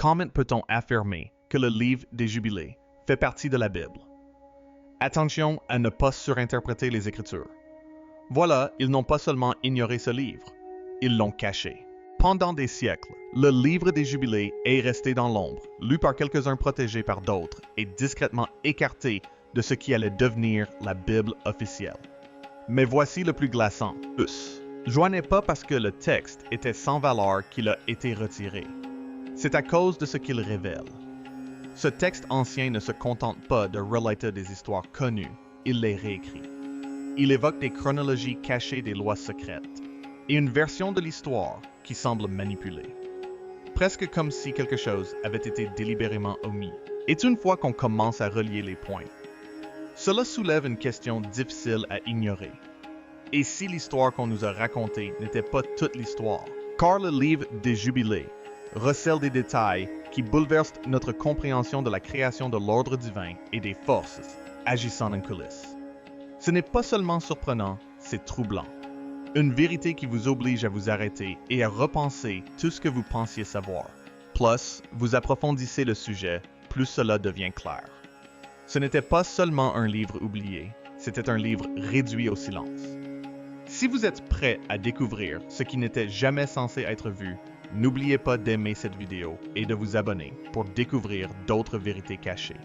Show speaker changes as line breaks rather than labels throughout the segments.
Comment peut-on affirmer que le livre des Jubilés fait partie de la Bible? Attention à ne pas surinterpréter les Écritures. Voilà, ils n'ont pas seulement ignoré ce livre, ils l'ont caché. Pendant des siècles, le livre des Jubilés est resté dans l'ombre, lu par quelques-uns protégés par d'autres et discrètement écarté de ce qui allait devenir la Bible officielle. Mais voici le plus glaçant. Joie n'est pas parce que le texte était sans valeur qu'il a été retiré. C'est à cause de ce qu'il révèle. Ce texte ancien ne se contente pas de relater des histoires connues, il les réécrit. Il évoque des chronologies cachées des lois secrètes et une version de l'histoire qui semble manipulée. Presque comme si quelque chose avait été délibérément omis. Et une fois qu'on commence à relier les points, cela soulève une question difficile à ignorer. Et si l'histoire qu'on nous a racontée n'était pas toute l'histoire? Car le livre des Jubilés recèle des détails qui bouleversent notre compréhension de la création de l'ordre divin et des forces agissant en coulisses. Ce n'est pas seulement surprenant, c'est troublant. Une vérité qui vous oblige à vous arrêter et à repenser tout ce que vous pensiez savoir. Plus, vous approfondissez le sujet, plus cela devient clair. Ce n'était pas seulement un livre oublié, c'était un livre réduit au silence. Si vous êtes prêt à découvrir ce qui n'était jamais censé être vu, n'oubliez pas d'aimer cette vidéo et de vous abonner pour découvrir d'autres vérités cachées.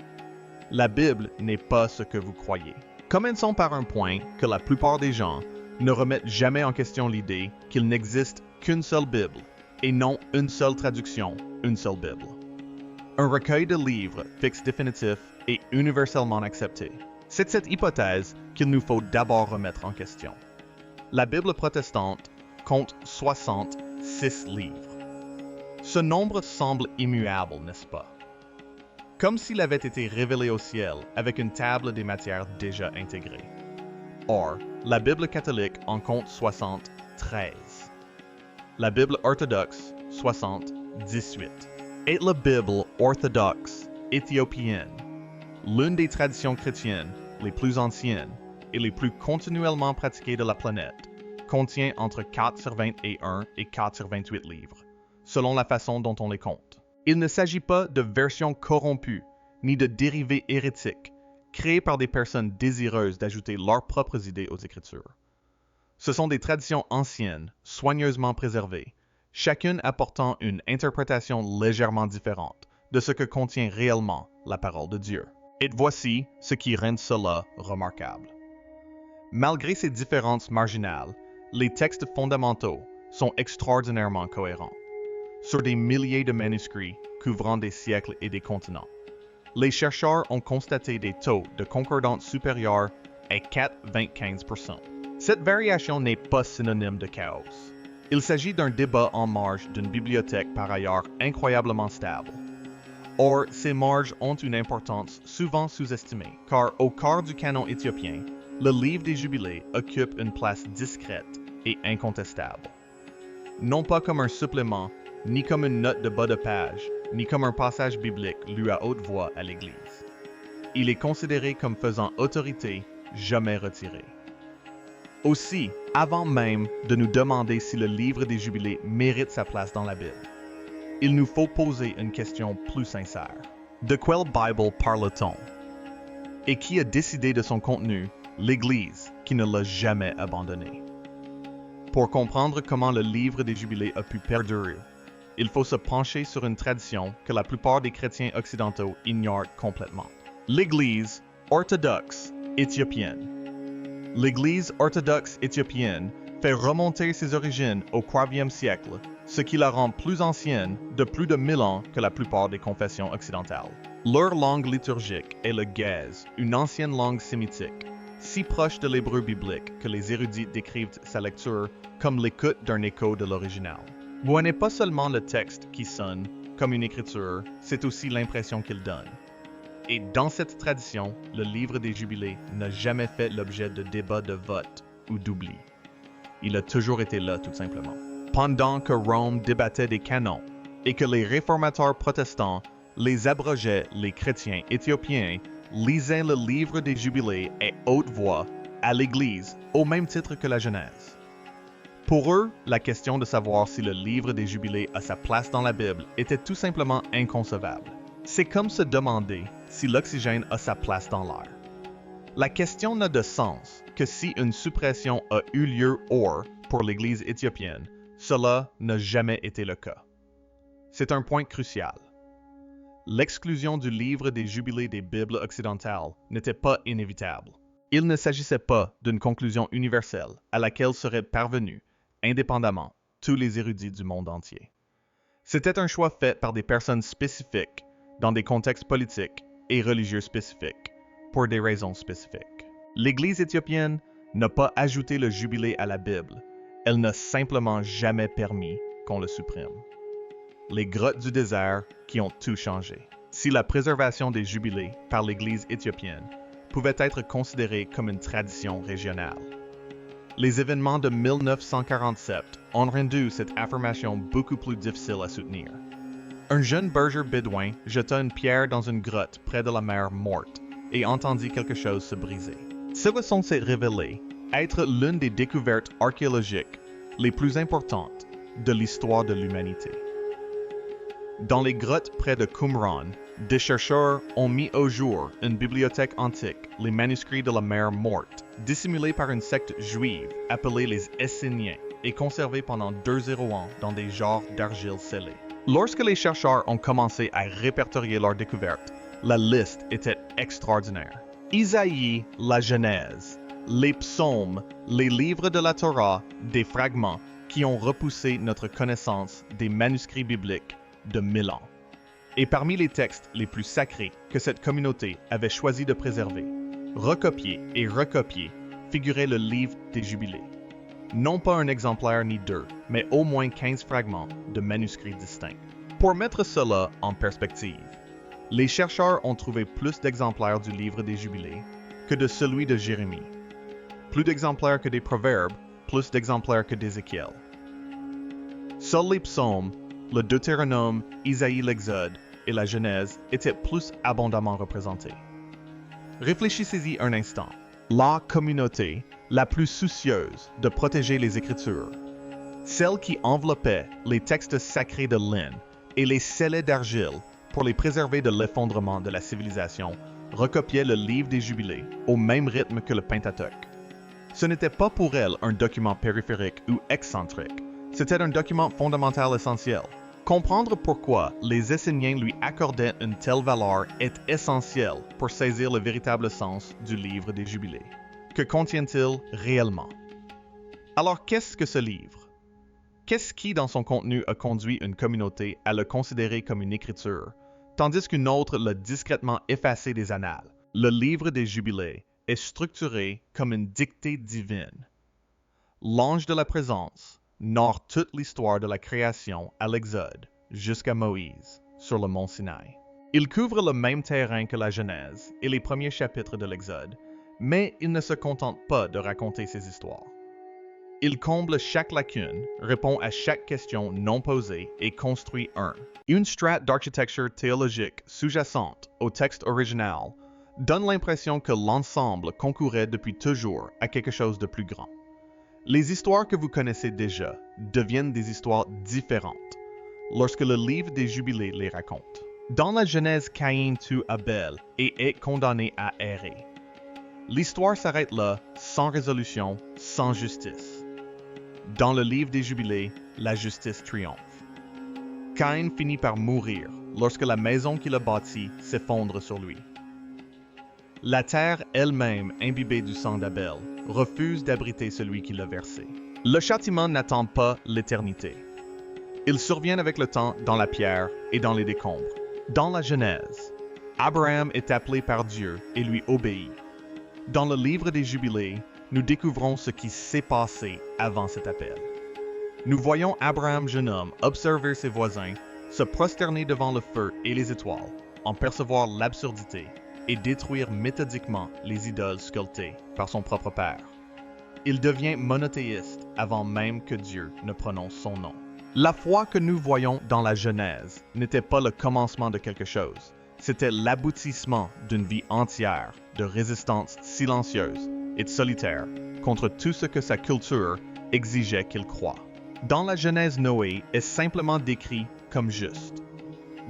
La Bible n'est pas ce que vous croyez. Commençons par un point que la plupart des gens ne remettent jamais en question l'idée qu'il n'existe qu'une seule Bible, et non une seule traduction, une seule Bible. Un recueil de livres fixe définitif et universellement accepté. C'est cette hypothèse qu'il nous faut d'abord remettre en question. La Bible protestante compte 66 livres. Ce nombre semble immuable, n'est-ce pas? Comme s'il avait été révélé au ciel avec une table des matières déjà intégrée. Or, la Bible catholique en compte 73. La Bible orthodoxe, 78. Et la Bible orthodoxe éthiopienne, l'une des traditions chrétiennes les plus anciennes et les plus continuellement pratiquées de la planète, contient entre 4 sur 21 et 4 sur 28 livres, selon la façon dont on les compte. Il ne s'agit pas de versions corrompues, ni de dérivés hérétiques, créés par des personnes désireuses d'ajouter leurs propres idées aux Écritures. Ce sont des traditions anciennes, soigneusement préservées, chacune apportant une interprétation légèrement différente de ce que contient réellement la parole de Dieu. Et voici ce qui rend cela remarquable. Malgré ces différences marginales, les textes fondamentaux sont extraordinairement cohérents. Sur des milliers de manuscrits couvrant des siècles et des continents, les chercheurs ont constaté des taux de concordance supérieurs à 4,25%. Cette variation n'est pas synonyme de chaos. Il s'agit d'un débat en marge d'une bibliothèque par ailleurs incroyablement stable. Or, ces marges ont une importance souvent sous-estimée, car au cœur du canon éthiopien, le livre des Jubilés occupe une place discrète et incontestable. Non pas comme un supplément, ni comme une note de bas de page, ni comme un passage biblique lu à haute voix à l'Église. Il est considéré comme faisant autorité, jamais retiré. Aussi, avant même de nous demander si le livre des Jubilés mérite sa place dans la Bible, il nous faut poser une question plus sincère. De quelle Bible parle-t-on? Et qui a décidé de son contenu? L'Église, qui ne l'a jamais abandonné. Pour comprendre comment le livre des Jubilés a pu perdurer, il faut se pencher sur une tradition que la plupart des chrétiens occidentaux ignorent complètement. L'Église orthodoxe éthiopienne. L'Église orthodoxe éthiopienne fait remonter ses origines au 4e siècle, ce qui la rend plus ancienne de plus de 1000 ans que la plupart des confessions occidentales. Leur langue liturgique est le Gèze, une ancienne langue sémitique, si proche de l'hébreu biblique que les érudits décrivent sa lecture comme l'écoute d'un écho de l'original. Ce n'est pas seulement le texte qui sonne comme une écriture, c'est aussi l'impression qu'il donne. Et dans cette tradition, le livre des Jubilés n'a jamais fait l'objet de débats de vote ou d'oubli. Il a toujours été là, tout simplement. Pendant que Rome débattait des canons et que les réformateurs protestants les abrogeaient, les chrétiens éthiopiens lisaient le livre des Jubilés à haute voix à l'Église, au même titre que la Genèse. Pour eux, la question de savoir si le livre des Jubilés a sa place dans la Bible était tout simplement inconcevable. C'est comme se demander si l'oxygène a sa place dans l'air. La question n'a de sens que si une suppression a eu lieu pour l'Église éthiopienne, cela n'a jamais été le cas. C'est un point crucial. L'exclusion du livre des Jubilés des Bibles occidentales n'était pas inévitable. Il ne s'agissait pas d'une conclusion universelle à laquelle seraient parvenus, indépendamment, tous les érudits du monde entier. C'était un choix fait par des personnes spécifiques, dans des contextes politiques et religieux spécifiques, pour des raisons spécifiques. L'Église éthiopienne n'a pas ajouté le jubilé à la Bible, elle n'a simplement jamais permis qu'on le supprime. Les grottes du désert qui ont tout changé. Si la préservation des jubilés par l'Église éthiopienne pouvait être considérée comme une tradition régionale, les événements de 1947 ont rendu cette affirmation beaucoup plus difficile à soutenir. Un jeune berger bédouin jeta une pierre dans une grotte près de la mer Morte et entendit quelque chose se briser. Cela s'est révélé être l'une des découvertes archéologiques les plus importantes de l'histoire de l'humanité. Dans les grottes près de Qumran, des chercheurs ont mis au jour une bibliothèque antique, les manuscrits de la mer Morte, dissimulés par une secte juive appelée les Esséniens et conservés pendant 200 ans dans des jarres d'argile scellée. Lorsque les chercheurs ont commencé à répertorier leurs découvertes, la liste était extraordinaire. Isaïe, la Genèse, les psaumes, les livres de la Torah, des fragments qui ont repoussé notre connaissance des manuscrits bibliques de 1000 ans. Et parmi les textes les plus sacrés que cette communauté avait choisi de préserver, recopier et recopier, figurait le livre des Jubilés. Non pas un exemplaire ni deux, mais au moins 15 fragments de manuscrits distincts. Pour mettre cela en perspective, les chercheurs ont trouvé plus d'exemplaires du livre des Jubilés que de celui de Jérémie. Plus d'exemplaires que des Proverbes, plus d'exemplaires que d'Ézéchiel. Seuls les psaumes, le Deutéronome, Isaïe, l'Exode et la Genèse étaient plus abondamment représentés. Réfléchissez-y un instant. La communauté la plus soucieuse de protéger les Écritures, celle qui enveloppait les textes sacrés de laine et les scellait d'argile pour les préserver de l'effondrement de la civilisation, recopiait le livre des Jubilés au même rythme que le Pentateuque. Ce n'était pas pour elle un document périphérique ou excentrique, c'était un document fondamental essentiel. Comprendre pourquoi les Esséniens lui accordaient une telle valeur est essentiel pour saisir le véritable sens du livre des Jubilés. Que contient-il réellement? Alors qu'est-ce que ce livre? Qu'est-ce qui, dans son contenu, a conduit une communauté à le considérer comme une écriture, tandis qu'une autre l'a discrètement effacé des annales? Le livre des Jubilés est structuré comme une dictée divine. L'ange de la présence narre toute l'histoire de la création à l'Exode jusqu'à Moïse sur le mont Sinaï. Il couvre le même terrain que la Genèse et les premiers chapitres de l'Exode, mais il ne se contente pas de raconter ces histoires. Il comble chaque lacune, répond à chaque question non posée et construit une strate d'architecture théologique sous-jacente au texte original donne l'impression que l'ensemble concourait depuis toujours à quelque chose de plus grand. Les histoires que vous connaissez déjà deviennent des histoires différentes lorsque le livre des Jubilés les raconte. Dans la Genèse, Caïn tue Abel et est condamné à errer. L'histoire s'arrête là, sans résolution, sans justice. Dans le livre des Jubilés, la justice triomphe. Caïn finit par mourir lorsque la maison qu'il a bâtie s'effondre sur lui. La terre elle-même, imbibée du sang d'Abel, refuse d'abriter celui qui l'a versé. Le châtiment n'attend pas l'éternité. Il survient avec le temps dans la pierre et dans les décombres. Dans la Genèse, Abraham est appelé par Dieu et lui obéit. Dans le livre des Jubilés, nous découvrons ce qui s'est passé avant cet appel. Nous voyons Abraham, jeune homme, observer ses voisins, se prosterner devant le feu et les étoiles, en percevoir l'absurdité et détruire méthodiquement les idoles sculptées par son propre père. Il devient monothéiste avant même que Dieu ne prononce son nom. La foi que nous voyons dans la Genèse n'était pas le commencement de quelque chose, c'était l'aboutissement d'une vie entière de résistance silencieuse et solitaire contre tout ce que sa culture exigeait qu'il croie. Dans la Genèse, Noé est simplement décrit comme juste.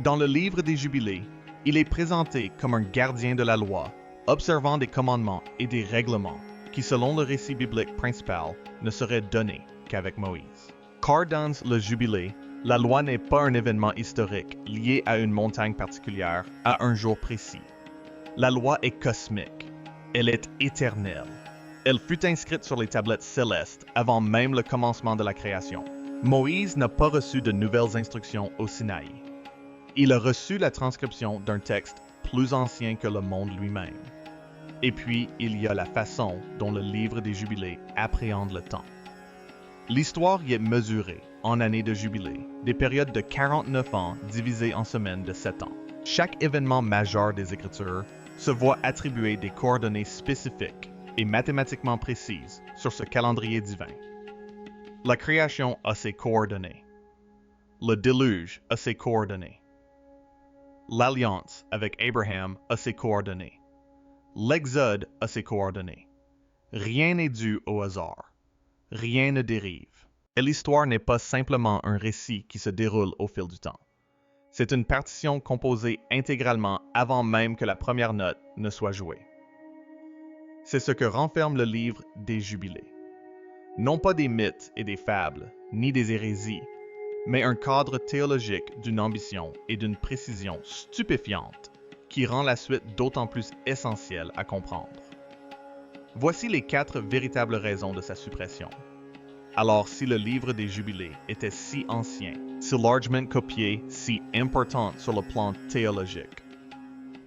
Dans le livre des Jubilés, il est présenté comme un gardien de la loi, observant des commandements et des règlements qui, selon le récit biblique principal, ne seraient donnés qu'avec Moïse. Car dans le Jubilé, la loi n'est pas un événement historique lié à une montagne particulière, à un jour précis. La loi est cosmique. Elle est éternelle. Elle fut inscrite sur les tablettes célestes avant même le commencement de la création. Moïse n'a pas reçu de nouvelles instructions au Sinaï. Il a reçu la transcription d'un texte plus ancien que le monde lui-même. Et puis, il y a la façon dont le livre des Jubilés appréhende le temps. L'histoire y est mesurée en années de jubilé, des périodes de 49 ans divisées en semaines de 7 ans. Chaque événement majeur des Écritures se voit attribuer des coordonnées spécifiques et mathématiquement précises sur ce calendrier divin. La création a ses coordonnées. Le déluge a ses coordonnées. L'alliance avec Abraham a ses coordonnées. L'Exode a ses coordonnées. Rien n'est dû au hasard. Rien ne dérive. Et l'histoire n'est pas simplement un récit qui se déroule au fil du temps. C'est une partition composée intégralement avant même que la première note ne soit jouée. C'est ce que renferme le livre des Jubilés. Non pas des mythes et des fables, ni des hérésies, mais un cadre théologique d'une ambition et d'une précision stupéfiante qui rend la suite d'autant plus essentielle à comprendre. Voici les 4 véritables raisons de sa suppression. Alors, si le livre des Jubilés était si ancien, si largement copié, si important sur le plan théologique,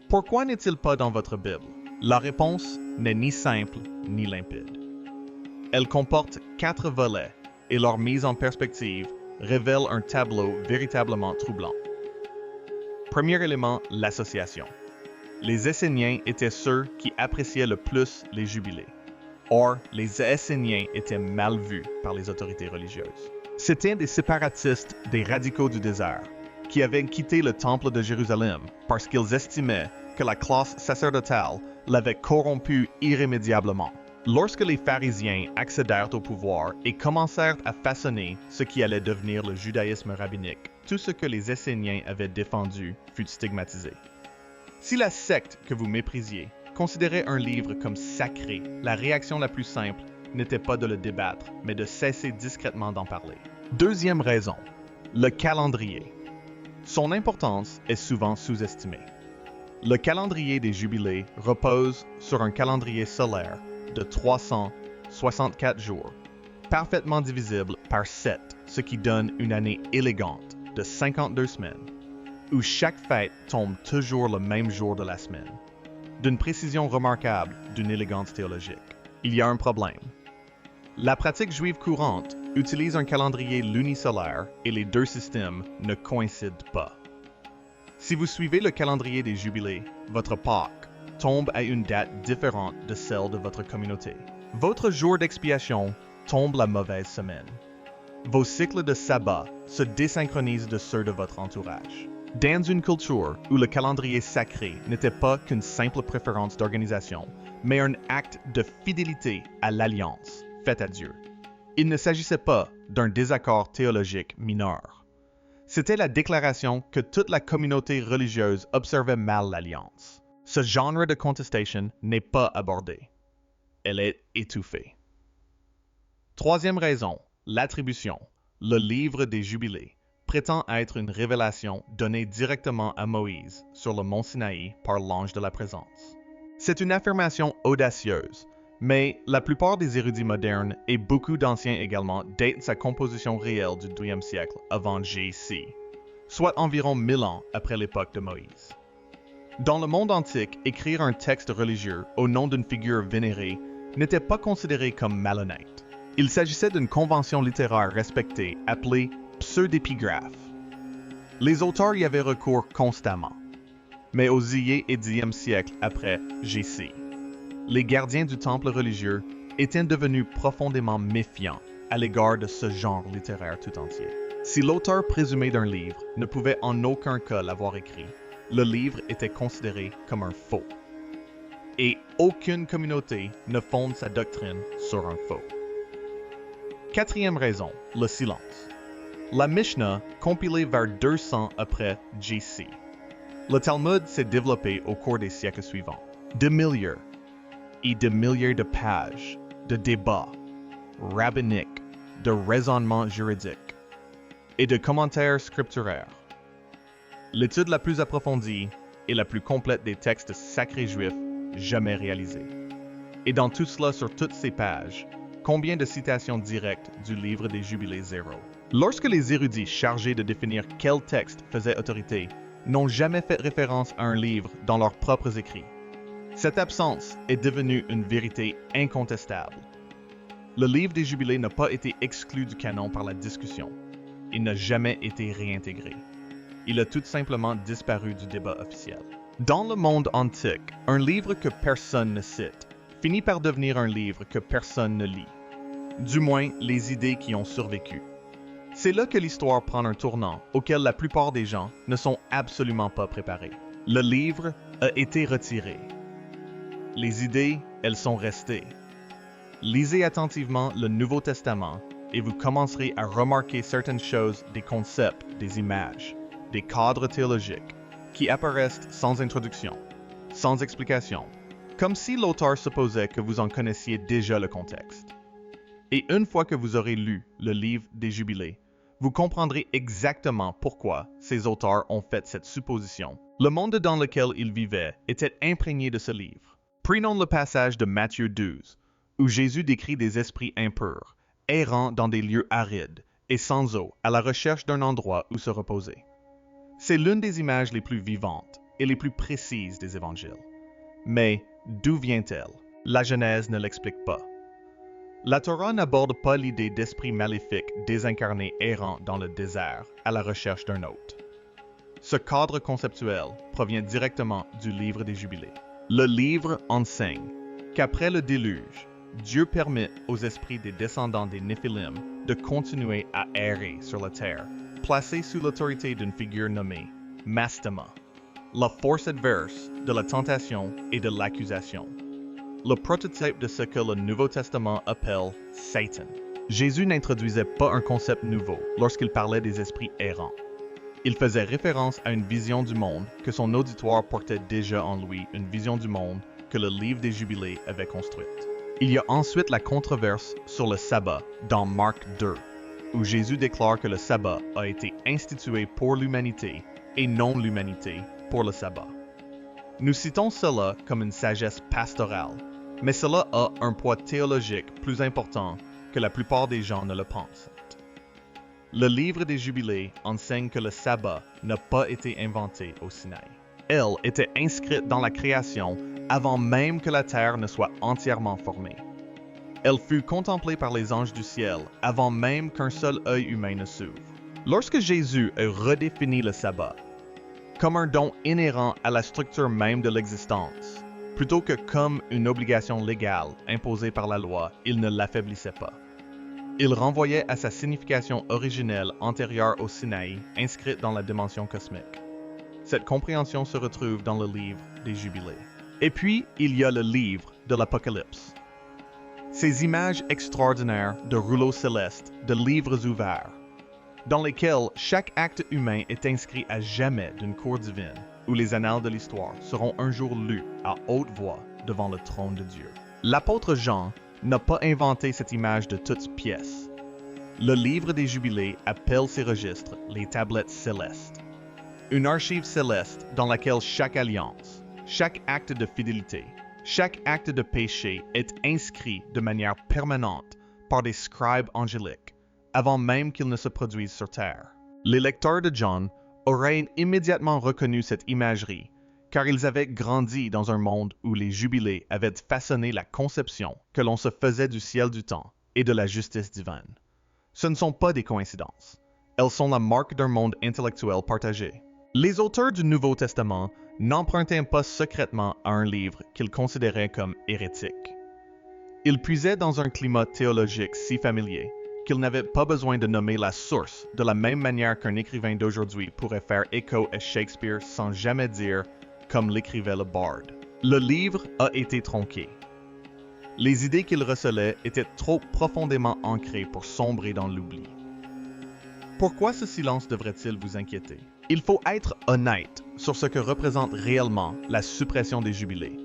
pourquoi n'est-il pas dans votre Bible? La réponse n'est ni simple ni limpide. Elle comporte 4 volets et leur mise en perspective révèle un tableau véritablement troublant. Premier élément, l'association. Les Esséniens étaient ceux qui appréciaient le plus les jubilés. Or, les Esséniens étaient mal vus par les autorités religieuses. C'étaient des séparatistes des radicaux du désert, qui avaient quitté le temple de Jérusalem parce qu'ils estimaient que la classe sacerdotale l'avait corrompu irrémédiablement. Lorsque les pharisiens accédèrent au pouvoir et commencèrent à façonner ce qui allait devenir le judaïsme rabbinique, tout ce que les Esséniens avaient défendu fut stigmatisé. Si la secte que vous méprisiez considérait un livre comme sacré, la réaction la plus simple n'était pas de le débattre, mais de cesser discrètement d'en parler. Deuxième raison, le calendrier. Son importance est souvent sous-estimée. Le calendrier des Jubilés repose sur un calendrier solaire de 364 jours, parfaitement divisible par 7, ce qui donne une année élégante de 52 semaines, où chaque fête tombe toujours le même jour de la semaine, d'une précision remarquable, d'une élégance théologique. Il y a un problème. La pratique juive courante utilise un calendrier lunisolaire et les deux systèmes ne coïncident pas. Si vous suivez le calendrier des Jubilés, votre Pâques tombe à une date différente de celle de votre communauté. Votre jour d'expiation tombe la mauvaise semaine. Vos cycles de sabbat se désynchronisent de ceux de votre entourage. Dans une culture où le calendrier sacré n'était pas qu'une simple préférence d'organisation, mais un acte de fidélité à l'alliance faite à Dieu, il ne s'agissait pas d'un désaccord théologique mineur. C'était la déclaration que toute la communauté religieuse observait mal l'alliance. Ce genre de contestation n'est pas abordé. Elle est étouffée. Troisième raison, l'attribution. Le livre des Jubilés prétend être une révélation donnée directement à Moïse sur le mont Sinaï par l'ange de la présence. C'est une affirmation audacieuse, mais la plupart des érudits modernes et beaucoup d'anciens également datent sa composition réelle du 12e siècle avant J.C., soit environ 1000 ans après l'époque de Moïse. Dans le monde antique, écrire un texte religieux au nom d'une figure vénérée n'était pas considéré comme malhonnête. Il s'agissait d'une convention littéraire respectée appelée pseudépigraphe. Les auteurs y avaient recours constamment. Mais au Ier et Xe siècle après J.C., les gardiens du temple religieux étaient devenus profondément méfiants à l'égard de ce genre littéraire tout entier. Si l'auteur présumé d'un livre ne pouvait en aucun cas l'avoir écrit, le livre était considéré comme un faux. Et aucune communauté ne fonde sa doctrine sur un faux. Quatrième raison, le silence. La Mishnah, compilée vers 200 après JC. Le Talmud s'est développé au cours des siècles suivants. De milliers de pages, de débats rabbiniques, de raisonnements juridiques et de commentaires scripturaires. L'étude la plus approfondie et la plus complète des textes sacrés juifs jamais réalisés. Et dans tout cela sur toutes ces pages, combien de citations directes du livre des Jubilés 0? Lorsque les érudits chargés de définir quel texte faisait autorité n'ont jamais fait référence à un livre dans leurs propres écrits, cette absence est devenue une vérité incontestable. Le livre des Jubilés n'a pas été exclu du canon par la discussion. Il n'a jamais été réintégré. Il a tout simplement disparu du débat officiel. Dans le monde antique, un livre que personne ne cite finit par devenir un livre que personne ne lit. Du moins, les idées qui ont survécu. C'est là que l'histoire prend un tournant auquel la plupart des gens ne sont absolument pas préparés. Le livre a été retiré. Les idées, elles sont restées. Lisez attentivement le Nouveau Testament et vous commencerez à remarquer certaines choses, des concepts, des images, des cadres théologiques qui apparaissent sans introduction, sans explication, comme si l'auteur supposait que vous en connaissiez déjà le contexte. Et une fois que vous aurez lu le livre des Jubilés, vous comprendrez exactement pourquoi ces auteurs ont fait cette supposition. Le monde dans lequel ils vivaient était imprégné de ce livre. Prenons le passage de Matthieu 12, où Jésus décrit des esprits impurs, errant dans des lieux arides et sans eau, à la recherche d'un endroit où se reposer. C'est l'une des images les plus vivantes et les plus précises des évangiles. Mais d'où vient-elle? La Genèse ne l'explique pas. La Torah n'aborde pas l'idée d'esprits maléfiques désincarnés errants dans le désert à la recherche d'un hôte. Ce cadre conceptuel provient directement du livre des Jubilés. Le livre enseigne qu'après le déluge, Dieu permet aux esprits des descendants des Néphilim de continuer à errer sur la terre, placés sous l'autorité d'une figure nommée Mastema, la force adverse de la tentation et de l'accusation. Le prototype de ce que le Nouveau Testament appelle Satan. Jésus n'introduisait pas un concept nouveau lorsqu'il parlait des esprits errants. Il faisait référence à une vision du monde que son auditoire portait déjà en lui, une vision du monde que le livre des Jubilés avait construite. Il y a ensuite la controverse sur le sabbat dans Marc 2, où Jésus déclare que le sabbat a été institué pour l'humanité et non l'humanité pour le sabbat. Nous citons cela comme une sagesse pastorale, mais cela a un poids théologique plus important que la plupart des gens ne le pensent. Le livre des Jubilés enseigne que le sabbat n'a pas été inventé au Sinaï. Elle était inscrite dans la création avant même que la terre ne soit entièrement formée. Elle fut contemplée par les anges du ciel avant même qu'un seul œil humain ne s'ouvre. Lorsque Jésus a redéfini le sabbat comme un don inhérent à la structure même de l'existence, plutôt que comme une obligation légale imposée par la loi, il ne l'affaiblissait pas. Il renvoyait à sa signification originelle antérieure au Sinaï, inscrite dans la dimension cosmique. Cette compréhension se retrouve dans le livre des Jubilés. Et puis, il y a le livre de l'Apocalypse. Ces images extraordinaires de rouleaux célestes, de livres ouverts, dans lesquels chaque acte humain est inscrit à jamais d'une cour divine, où les annales de l'histoire seront un jour lus à haute voix devant le trône de Dieu. L'apôtre Jean n'a pas inventé cette image de toutes pièces. Le livre des Jubilés appelle ces registres les tablettes célestes. Une archive céleste dans laquelle chaque alliance, chaque acte de fidélité, chaque acte de péché est inscrit de manière permanente par des scribes angéliques, avant même qu'ils ne se produisent sur terre. Les lecteurs de John auraient immédiatement reconnu cette imagerie, car ils avaient grandi dans un monde où les Jubilés avaient façonné la conception que l'on se faisait du ciel du temps et de la justice divine. Ce ne sont pas des coïncidences. Elles sont la marque d'un monde intellectuel partagé. Les auteurs du Nouveau Testament n'empruntaient pas secrètement à un livre qu'ils considéraient comme hérétique. Ils puisaient dans un climat théologique si familier qu'ils n'avaient pas besoin de nommer la source de la même manière qu'un écrivain d'aujourd'hui pourrait faire écho à Shakespeare sans jamais dire « comme l'écrivait le Bard ». Le livre a été tronqué. Les idées qu'il recelait étaient trop profondément ancrées pour sombrer dans l'oubli. Pourquoi ce silence devrait-il vous inquiéter? Il faut être honnête sur ce que représente réellement la suppression des jubilés,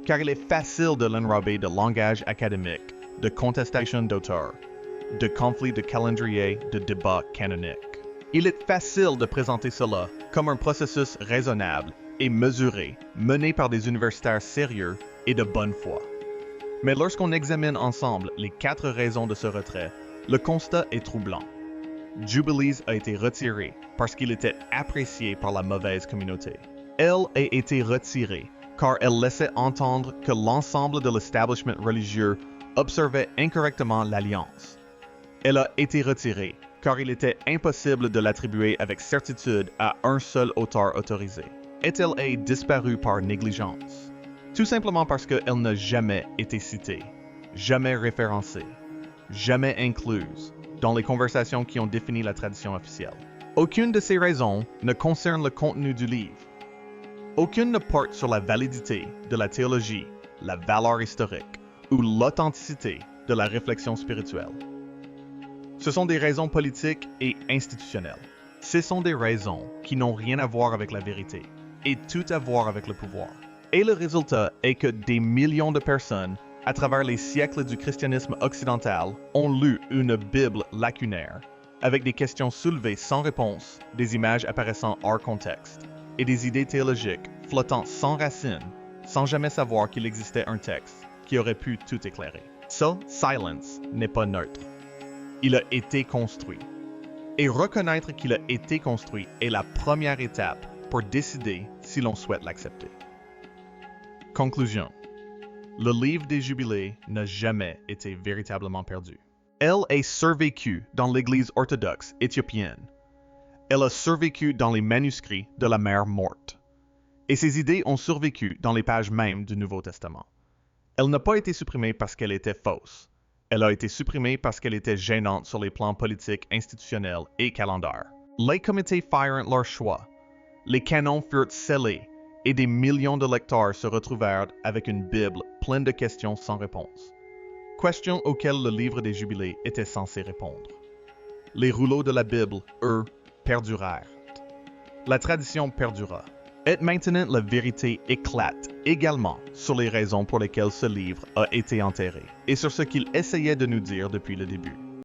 car il est facile de l'enrober de langage académique, de contestation d'auteur, de conflit de calendrier, de débat canonique. Il est facile de présenter cela comme un processus raisonnable et mesuré, mené par des universitaires sérieux et de bonne foi. Mais lorsqu'on examine ensemble les 4 raisons de ce retrait, le constat est troublant. Jubilees a été retiré parce qu'il était apprécié par la mauvaise communauté. Elle a été retirée car elle laissait entendre que l'ensemble de l'establishment religieux observait incorrectement l'alliance. Elle a été retirée car il était impossible de l'attribuer avec certitude à un seul auteur autorisé. Et elle a disparu par négligence. Tout simplement parce qu'elle n'a jamais été citée, jamais référencée, jamais incluse dans les conversations qui ont défini la tradition officielle. Aucune de ces raisons ne concerne le contenu du livre. Aucune ne porte sur la validité de la théologie, la valeur historique ou l'authenticité de la réflexion spirituelle. Ce sont des raisons politiques et institutionnelles. Ce sont des raisons qui n'ont rien à voir avec la vérité et tout à voir avec le pouvoir. Et le résultat est que des millions de personnes, à travers les siècles du christianisme occidental, ont lu une Bible lacunaire, avec des questions soulevées sans réponse, des images apparaissant hors contexte, et des idées théologiques flottant sans racines, sans jamais savoir qu'il existait un texte qui aurait pu tout éclairer. Ça, Silence, n'est pas neutre. Il a été construit. Et reconnaître qu'il a été construit est la première étape pour décider si l'on souhaite l'accepter. Conclusion. Le livre des Jubilés n'a jamais été véritablement perdu. Elle a survécu dans l'Église orthodoxe éthiopienne. Elle a survécu dans les manuscrits de la Mère morte. Et ses idées ont survécu dans les pages mêmes du Nouveau Testament. Elle n'a pas été supprimée parce qu'elle était fausse. Elle a été supprimée parce qu'elle était gênante sur les plans politiques, institutionnels et calendaires. Les comités firent leur choix. Les canons furent scellés et des millions de lecteurs se retrouvèrent avec une Bible pleine de questions sans réponse. Questions auxquelles le livre des Jubilés était censé répondre. Les rouleaux de la Bible, eux, perdurèrent. La tradition perdura. Et maintenant, la vérité éclate également sur les raisons pour lesquelles ce livre a été enterré et sur ce qu'il essayait de nous dire depuis le début.